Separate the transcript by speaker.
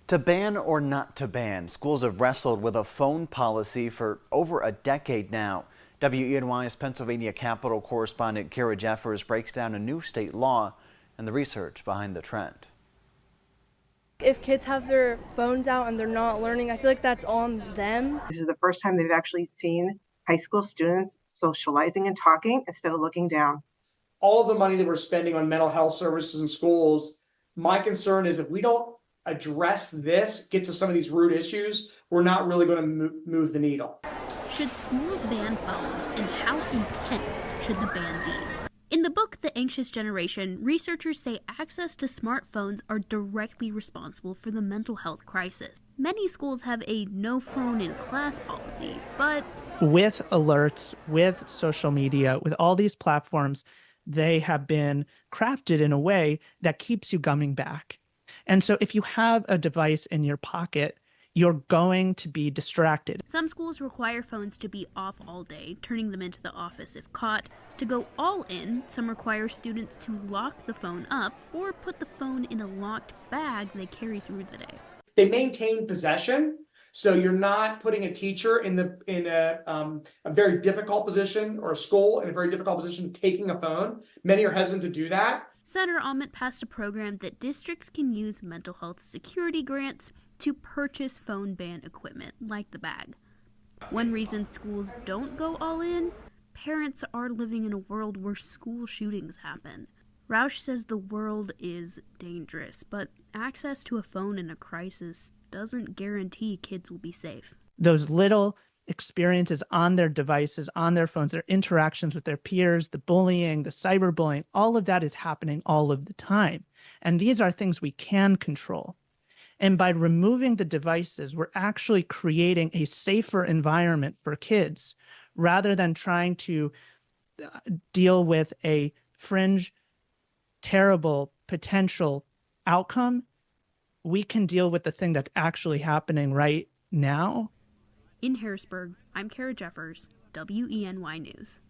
Speaker 1: To ban or not to ban, schools have wrestled with a phone policy for over a decade now. WENY's Pennsylvania Capitol correspondent Kara Jeffers breaks down a new state law and the research behind the trend.
Speaker 2: If kids have their phones out and they're not learning, I feel like that's on them.
Speaker 3: This is the first time they've actually seen high school students socializing and talking instead of looking down.
Speaker 4: All of the money that we're spending on mental health services in schools, my concern is if we don't address this, get to some of these root issues, we're not really going to move the needle.
Speaker 5: Should schools ban phones, and how intense should the ban be? In the book, The Anxious Generation, researchers say access to smartphones are directly responsible for the mental health crisis. Many schools have a no phone in class policy, but
Speaker 6: with alerts, with social media, with all these platforms, they have been crafted in a way that keeps you coming back. And so if you have a device in your pocket, you're going to be distracted.
Speaker 5: Some schools require phones to be off all day, turning them into the office if caught. To go all in, some require students to lock the phone up or put the phone in a locked bag they carry through the day.
Speaker 4: They maintain possession, so you're not putting a teacher in a very difficult position, or a school in a very difficult position taking a phone. Many are hesitant to do that.
Speaker 5: Senator Ahmet passed a program that districts can use mental health security grants to purchase phone ban equipment, like the bag. One reason schools don't go all in, parents are living in a world where school shootings happen. Roush says the world is dangerous, but access to a phone in a crisis doesn't guarantee kids will be safe.
Speaker 6: Those little experiences on their devices, on their phones, their interactions with their peers, the bullying, the cyberbullying, all of that is happening all of the time. And these are things we can control. And by removing the devices, we're actually creating a safer environment for kids rather than trying to deal with a fringe, terrible potential outcome. We can deal with the thing that's actually happening right now.
Speaker 5: In Harrisburg, I'm Kara Jeffers, WENY News.